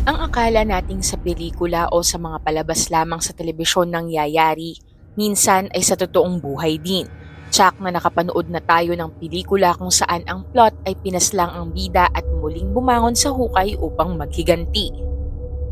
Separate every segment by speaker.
Speaker 1: Ang akala nating sa pelikula o sa mga palabas lamang sa telebisyon nangyayari, minsan ay sa totoong buhay din. Tsak na nakapanood na tayo ng pelikula kung saan ang plot ay pinaslang ang bida at muling bumangon sa hukay upang maghiganti.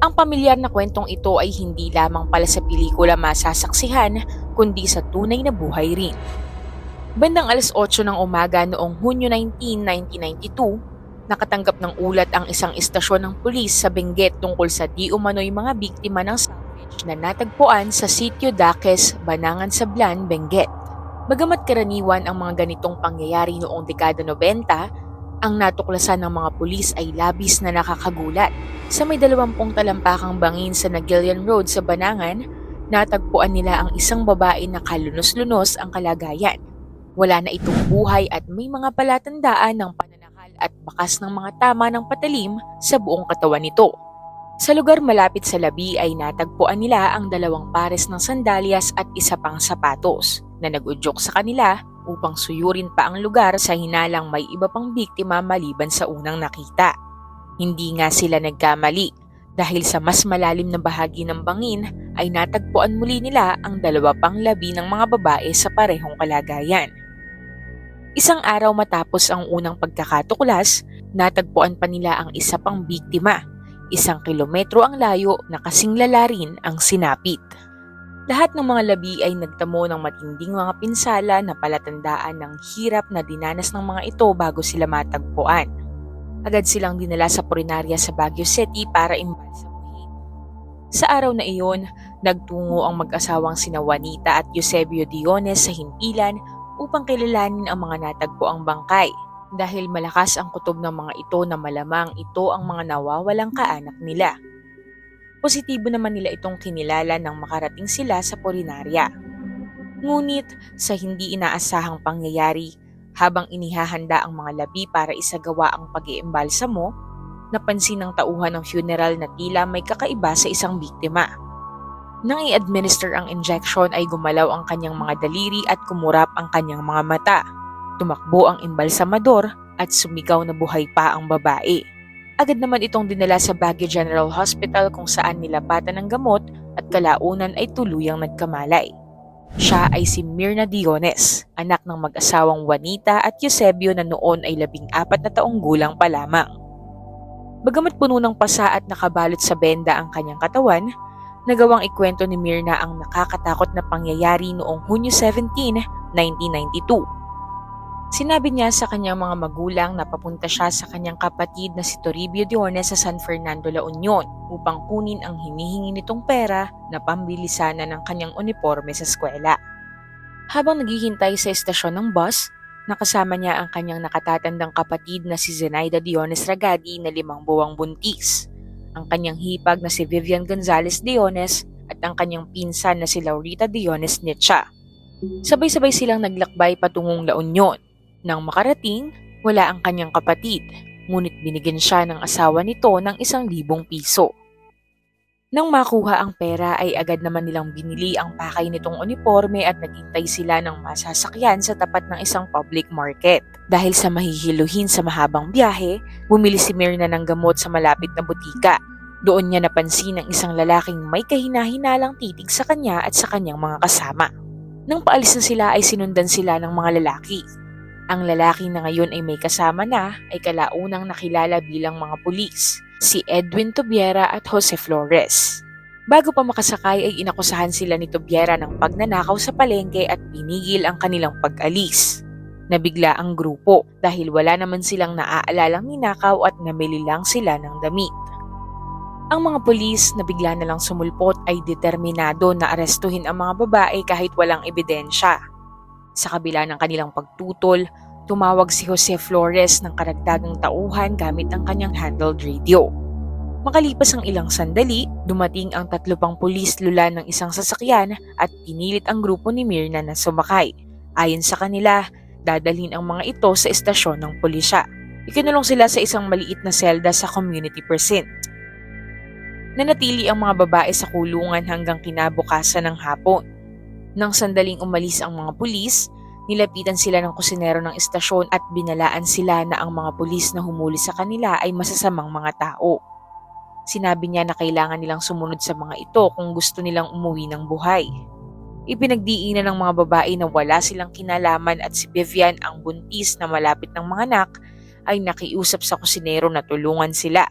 Speaker 1: Ang pamilyar na kwentong ito ay hindi lamang pala sa pelikula masasaksihan, kundi sa tunay na buhay rin. Bandang 8:00 ng umaga noong Hunyo 19, 1992, nakatanggap ng ulat ang isang istasyon ng pulis sa Benguet tungkol sa di umano'y mga biktima ng salvage na natagpuan sa Sitio Daques, Banangan Sablan, Benguet. Bagamat karaniwan ang mga ganitong pangyayari noong dekada 90, ang natuklasan ng mga pulis ay labis na nakakagulat. Sa may 20 talampakang bangin sa Nagilian Road sa Banangan, natagpuan nila ang isang babae na kalunos-lunos ang kalagayan. Wala na itong buhay at may mga palatandaan ng pananakal at bakas ng mga tama ng patalim sa buong katawan nito. Sa lugar malapit sa labi ay natagpuan nila ang 2 pares ng sandalyas at isa pang sapatos na nag-udyok sa kanila upang suyurin pa ang lugar sa hinalang may iba pang biktima maliban sa unang nakita. Hindi nga sila nagkamali dahil sa mas malalim na bahagi ng bangin ay natagpuan muli nila ang 2 pang labi ng mga babae sa parehong kalagayan. Isang araw matapos ang unang pagkakatuklas, natagpuan pa nila ang isa pang biktima. 1 kilometro ang layo na kasing lala rin ang sinapit. Lahat ng mga labi ay nagtamo ng matinding mga pinsala na palatandaan ng hirap na dinanas ng mga ito bago sila matagpuan. Agad silang dinala sa punerarya sa Baguio City para imbalsamuhin. Sa araw na iyon, nagtungo ang mag-asawang sina Juanita at Eusebio Diones sa himpilan upang kilalanin ang mga natagpuang bangkay dahil malakas ang kutob ng mga ito na malamang ito ang mga nawawalang kaanak nila. Positibo naman nila itong kinilala nang makarating sila sa punerarya. Ngunit sa hindi inaasahang pangyayari, habang inihahanda ang mga labi para isagawa ang pag-iimbalsamo, napansin ng tauhan ng funeral na tila may kakaiba sa isang biktima. Nang i-administer ang injection ay gumalaw ang kanyang mga daliri at kumurap ang kanyang mga mata. Tumakbo ang imbalsamador at sumigaw na buhay pa ang babae. Agad naman itong dinala sa Baguio General Hospital kung saan nilapatan ng gamot at kalaunan ay tuluyang nagkamalay. Siya ay si Mirna Diones, anak ng mag-asawang Juanita at Eusebio na noon ay 14 na taong gulang pa lamang. Bagamat puno ng pasa at nakabalot sa benda ang kanyang katawan, nagawang ikwento ni Mirna ang nakakatakot na pangyayari noong Hunyo 17, 1992. Sinabi niya sa kanyang mga magulang na papunta siya sa kanyang kapatid na si Toribio Diones sa San Fernando, La Union upang kunin ang hinihingi nitong pera na pambili sana ng kanyang uniforme sa eskwela. Habang naghihintay sa estasyon ng bus, nakasama niya ang kanyang nakatatandang kapatid na si Zenaida Diones Ragadi na 5 buwang buntis, ang kanyang hipag na si Vivian Gonzales Diones at ang kanyang pinsan na si Laurita Diones Nietzsche. Sabay-sabay silang naglakbay patungong La Union. Nang makarating, wala ang kanyang kapatid, ngunit binigyan siya ng asawa nito ng 1,000 piso. Nang makuha ang pera ay agad naman nilang binili ang pakay nitong uniforme at naghintay sila ng masasakyan sa tapat ng isang public market. Dahil sa mahihiluhin sa mahabang biyahe, bumili si Mirna ng gamot sa malapit na butika. Doon niya napansin ang isang lalaking may kahina-hinalang titig sa kanya at sa kanyang mga kasama. Nang paalis na sila ay sinundan sila ng mga lalaki. Ang lalaki na ngayon ay may kasama na ay kalaunang nakilala bilang mga pulis, si Edwin Tobiera at Jose Flores. Bago pa makasakay ay inakusahan sila ni Tobiera ng pagnanakaw sa palengke at pinigil ang kanilang pag-alis. Nabigla ang grupo dahil wala naman silang naaalalang ninakaw at namili lang sila ng damit. Ang mga pulis na bigla na lang sumulpot ay determinado na arestuhin ang mga babae kahit walang ebidensya. Sa kabila ng kanilang pagtutol, tumawag si Jose Flores ng karagdagang tauhan gamit ang kanyang handheld radio. Makalipas ang ilang sandali, dumating ang 3 pang pulis lula ng isang sasakyan at pinilit ang grupo ni Mirna na sumakay. Ayon sa kanila, dadalhin ang mga ito sa estasyon ng pulisya. Ikinulong sila sa isang maliit na selda sa community precinct. Nanatili ang mga babae sa kulungan hanggang kinabukasan ng hapon. Nang sandaling umalis ang mga pulis, nilapitan sila ng kusinero ng estasyon at binalaan sila na ang mga pulis na humuli sa kanila ay masasamang mga tao. Sinabi niya na kailangan nilang sumunod sa mga ito kung gusto nilang umuwi ng buhay. Ipinagdiinan ng mga babae na wala silang kinalaman at si Vivian ang buntis na malapit ng mga anak ay nakiusap sa kusinero na tulungan sila.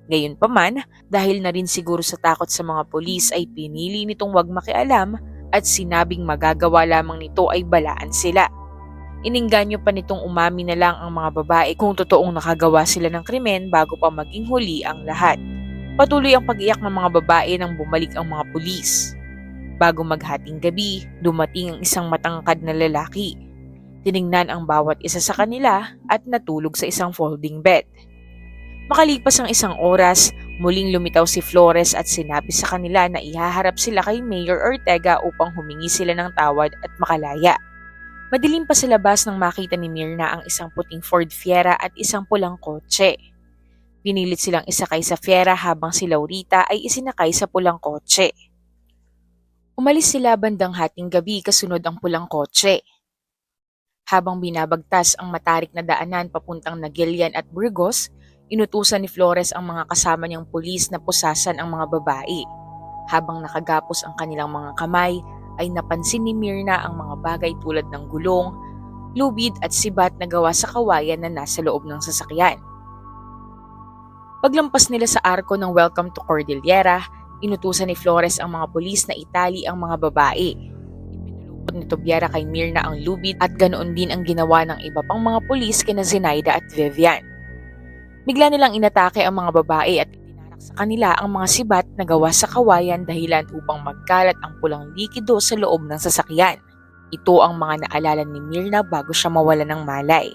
Speaker 1: Gayunpaman, dahil na rin siguro sa takot sa mga pulis ay pinili nitong wag makialam at sinabing magagawa lamang nito ay balaan sila. Inengganyo pa nitong umami na lang ang mga babae kung totoong nakagawa sila ng krimen bago pa maging huli ang lahat. Patuloy ang pag-iyak ng mga babae nang bumalik ang mga pulis. Bago maghating gabi, dumating ang isang matangkad na lalaki. Tiningnan ang bawat isa sa kanila at natulog sa isang folding bed. Makalipas ang isang oras, muling lumitaw si Flores at sinabi sa kanila na ihaharap sila kay Mayor Ortega upang humingi sila ng tawad at makalaya. Madilim pa sa labas nang makita ni Myrna ang isang puting Ford Fiera at isang pulang kotse. Pinilit silang isakay sa Fiera habang si Laurita ay isinakay sa pulang kotse. Umalis sila bandang hating gabi kasunod ang pulang kotse. Habang binabagtas ang matarik na daanan papuntang Nagilian at Burgos, inutusan ni Flores ang mga kasama niyang pulis na pusasan ang mga babae. Habang nakagapos ang kanilang mga kamay, ay napansin ni Myrna ang mga bagay tulad ng gulong, lubid at sibat na gawa sa kawayan na nasa loob ng sasakyan. Paglampas nila sa arko ng Welcome to Cordillera, inutusan ni Flores ang mga pulis na itali ang mga babae. Ipinulupot ni Tobiera kay Myrna ang lubid at ganoon din ang ginawa ng iba pang mga pulis kina Zenaida at Vivian. Bigla nilang inatake ang mga babae at sa kanila ang mga sibat na gawa sa kawayan dahilan upang magkalat ang pulang likido sa loob ng sasakyan. Ito ang mga naalala ni Myrna bago siya mawala ng malay.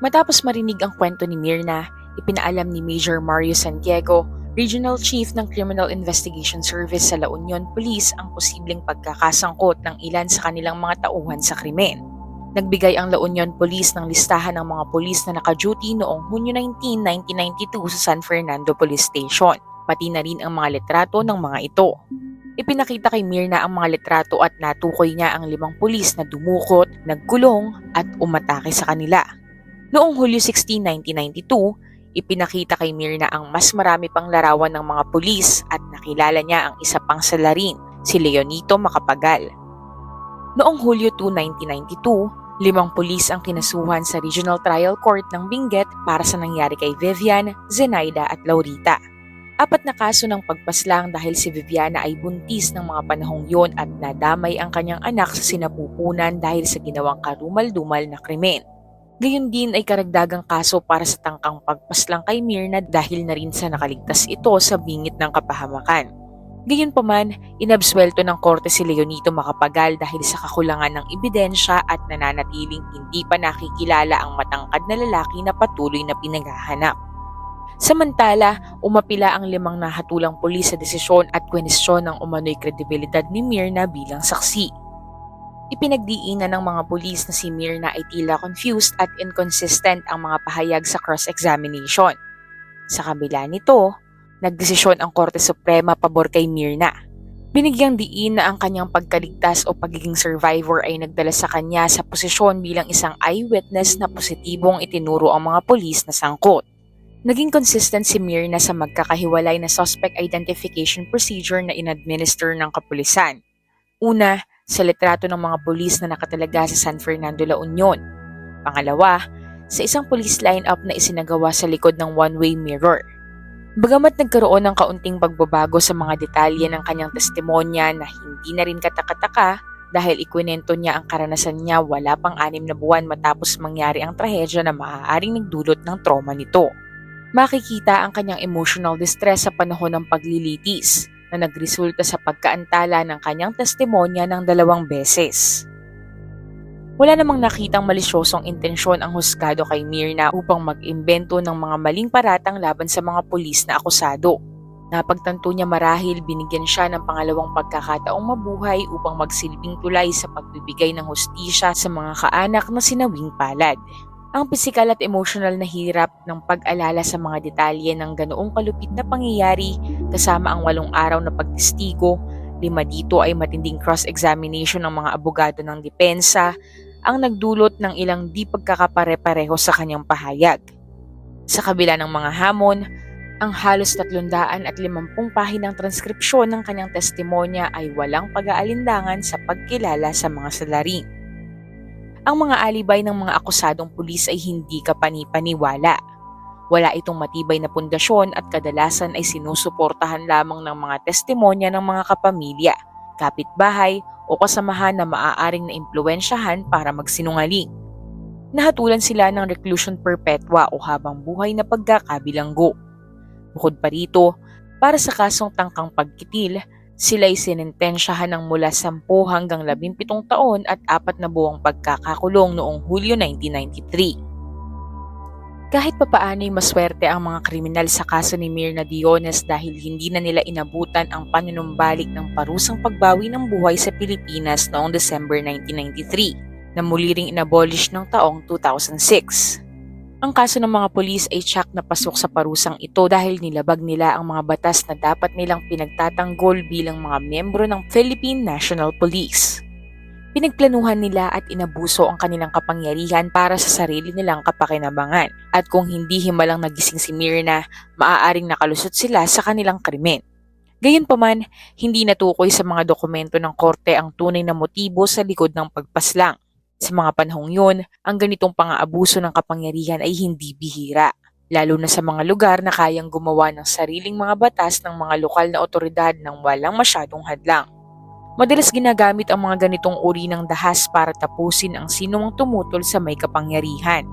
Speaker 1: Matapos marinig ang kwento ni Myrna, ipinaalam ni Major Mario Santiago, Regional Chief ng Criminal Investigation Service sa La Union Police ang posibleng pagkakasangkot ng ilan sa kanilang mga tauhan sa krimen. Nagbigay ang La Union Police ng listahan ng mga pulis na naka-duty noong Hunyo 19, 1992 sa San Fernando Police Station, pati na rin ang mga litrato ng mga ito. Ipinakita kay Myrna ang mga litrato at natukoy niya ang 5 pulis na dumukot, nagkulong at umatake sa kanila. Noong Hulyo 16, 1992, ipinakita kay Myrna ang mas marami pang larawan ng mga pulis at nakilala niya ang isa pang salarin, si Leonito Macapagal. Noong Hulyo 2, 1992, 5 pulis ang kinasuhan sa Regional Trial Court ng Benguet para sa nangyari kay Vivian, Zenaida at Laurita. 4 na kaso ng pagpaslang dahil si Viviana ay buntis ng mga panahong yon at nadamay ang kanyang anak sa sinapupunan dahil sa ginawang karumal-dumal na krimen. Gayon din ay karagdagang kaso para sa tangkang pagpaslang kay Myrna dahil na rin sa nakaligtas ito sa bingit ng kapahamakan. Gayunpaman, inabswelto ng korte si Leonito Macapagal dahil sa kakulangan ng ebidensya at nananatiling hindi pa nakikilala ang matangkad na lalaki na patuloy na pinaghahanap. Samantala, umapila ang 5 nahatulang pulis sa desisyon at kwestiyon ng umano'y kredibilidad ni Myrna bilang saksi. Ipinagdiinan ng mga pulis na si Myrna ay tila confused at inconsistent ang mga pahayag sa cross-examination. Sa kabila nito, nagdesisyon ang Korte Suprema pabor kay Myrna. Binigyang diin na ang kanyang pagkaligtas o pagiging survivor ay nagdala sa kanya sa posisyon bilang isang eyewitness na positibong itinuro ang mga pulis na sangkot. Naging consistent si Myrna sa magkakahiwalay na suspect identification procedure na inadminister ng kapulisan. Una, sa litrato ng mga pulis na nakatalaga sa San Fernando, La Union. Pangalawa, sa isang police lineup na isinagawa sa likod ng one-way mirror. Bagamat nagkaroon ng kaunting pagbabago sa mga detalye ng kanyang testimonya na hindi na rin katakataka dahil ikwinento niya ang karanasan niya wala pang 6 na buwan matapos mangyari ang trahedya na maaaring nagdulot ng trauma nito. Makikita ang kanyang emotional distress sa panahon ng paglilitis na nagresulta sa pagkaantala ng kanyang testimonya ng 2 beses. Wala namang nakitang malisyosong intensyon ang husgado kay Myrna upang mag-imbento ng mga maling paratang laban sa mga pulis na akusado. Napagtanto niya marahil binigyan siya ng pangalawang pagkakataong mabuhay upang magsilbing tulay sa pagbibigay ng hustisya sa mga kaanak na sinawing palad. Ang pisikal at emotional na hirap ng pag-alala sa mga detalye ng ganoong kalupit na pangyayari kasama ang 8 araw na pagtestigo, 5 dito ay matinding cross-examination ng mga abogado ng depensa, ang nagdulot ng ilang di pagkakapare-pareho sa kanyang pahayag. Sa kabila ng mga hamon, Ang halos 350 pahinang transkripsyon ng kanyang testimonya ay walang pag-aalinlangan sa pagkilala sa mga salarin. Ang mga alibay ng mga akusadong pulis ay hindi kapani-paniwala. Wala itong matibay na pundasyon at kadalasan ay sinusuportahan lamang ng mga testimonya ng mga kapamilya, kapitbahay o kasamahan na maaaring na impluwensyahan para magsinungaling. Nahatulan sila ng reclusion perpetua o habang buhay na pagkakabilanggo. Bukod pa rito, para sa kasong tangkang pagkitil, sila'y sinintensyahan ng mula 10 hanggang 17 taon at 4 na buwang pagkakakulong noong Hulyo 1993. Kahit papaano'y maswerte ang mga kriminal sa kaso ni Myrna Diones dahil hindi na nila inabutan ang panunumbalik ng parusang pagbawi ng buhay sa Pilipinas noong December 1993 na muli ring inabolish ng taong 2006. Ang kaso ng mga pulis ay tiyak na pasok sa parusang ito dahil nilabag nila ang mga batas na dapat nilang pinagtatanggol bilang mga miyembro ng Philippine National Police. Pinagplanuhan nila at inabuso ang kanilang kapangyarihan para sa sarili nilang kapakinabangan at kung hindi himalang nagising si Myrna, maaaring nakalusot sila sa kanilang krimen. Gayunpaman, hindi natukoy sa mga dokumento ng korte ang tunay na motibo sa likod ng pagpaslang. Sa mga panahong yun, ang ganitong pang-aabuso ng kapangyarihan ay hindi bihira, lalo na sa mga lugar na kayang gumawa ng sariling mga batas ng mga lokal na otoridad nang walang masyadong hadlang. Madalas ginagamit ang mga ganitong uri ng dahas para tapusin ang sinumang tumutol sa may kapangyarihan.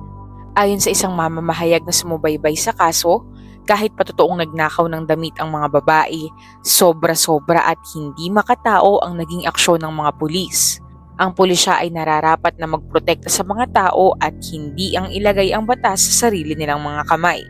Speaker 1: Ayon sa isang mamamahayag na sumubaybay sa kaso, kahit patotoong nagnakaw ng damit ang mga babae, sobra-sobra at hindi makatao ang naging aksyon ng mga pulis. Ang pulisya ay nararapat na magprotekta sa mga tao at hindi ang ilagay ang batas sa sarili nilang mga kamay.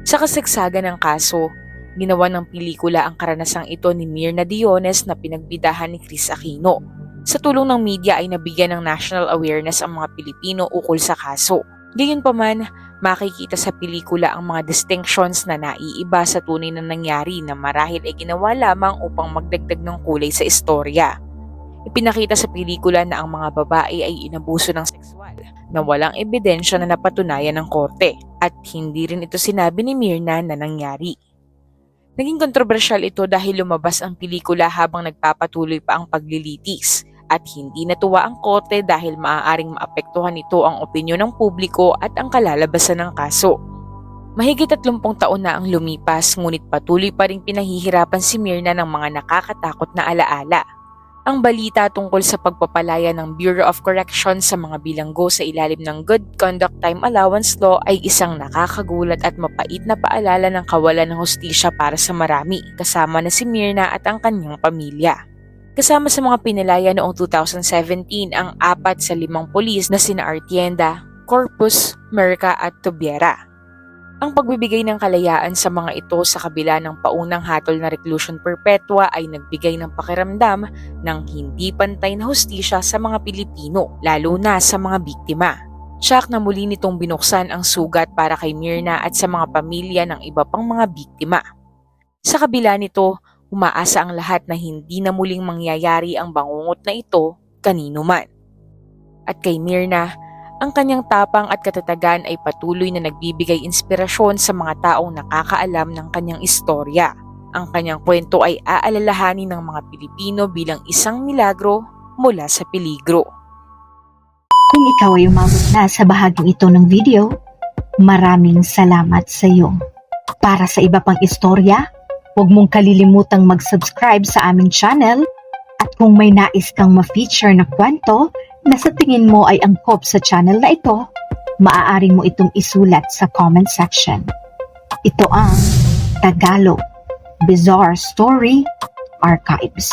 Speaker 1: Sa kasagsagan ng kaso, ginawa ng pelikula ang karanasang ito ni Myrna Diones na pinagbidahan ni Chris Aquino. Sa tulong ng media ay nabigyan ng national awareness ang mga Pilipino ukol sa kaso. Gayunpaman, makikita sa pelikula ang mga distinctions na naiiba sa tunay na nangyari na marahil ay ginawa lamang upang magdagdag ng kulay sa istorya. Ipinakita sa pelikula na ang mga babae ay inabuso ng sexual na walang ebidensya na napatunayan ng korte at hindi rin ito sinabi ni Myrna na nangyari. Naging kontrobersyal ito dahil lumabas ang pelikula habang nagpapatuloy pa ang paglilitis at hindi natuwa ang korte dahil maaaring maapektuhan ito ang opinyon ng publiko at ang kalalabasan ng kaso. Mahigit 30 taon na ang lumipas ngunit patuloy pa ring pinahihirapan si Myrna ng mga nakakatakot na alaala. Ang balita tungkol sa pagpapalaya ng Bureau of Corrections sa mga bilanggo sa ilalim ng Good Conduct Time Allowance Law ay isang nakakagulat at mapait na paalala ng kawalan ng hustisya para sa marami, kasama na si Myrna at ang kanyang pamilya. Kasama sa mga pinalaya noong 2017 ang 4 sa 5 pulis na sina Artienda, Corpus, Merca at Tubiera. Ang pagbibigay ng kalayaan sa mga ito sa kabila ng paunang hatol na reclusion perpetua ay nagbigay ng pakiramdam ng hindi pantay na hustisya sa mga Pilipino, lalo na sa mga biktima. Tiyak na muli nitong binuksan ang sugat para kay Myrna at sa mga pamilya ng iba pang mga biktima. Sa kabila nito, umaasa ang lahat na hindi na muling mangyayari ang bangungot na ito kanino man. At kay Myrna, ang kanyang tapang at katatagan ay patuloy na nagbibigay inspirasyon sa mga taong nakakaalam ng kanyang istorya. Ang kanyang kwento ay aalalahanin ng mga Pilipino bilang isang milagro mula sa peligro.
Speaker 2: Kung ikaw ay umabot na sa bahaging ito ng video, maraming salamat sa iyo. Para sa iba pang istorya, huwag mong kalilimutang mag-subscribe sa aming channel at kung may nais kang ma-feature na kwento na sa tingin mo ay angkop sa channel na ito, maaari mo itong isulat sa comment section. Ito ang Tagalog Bizarre Story Archives.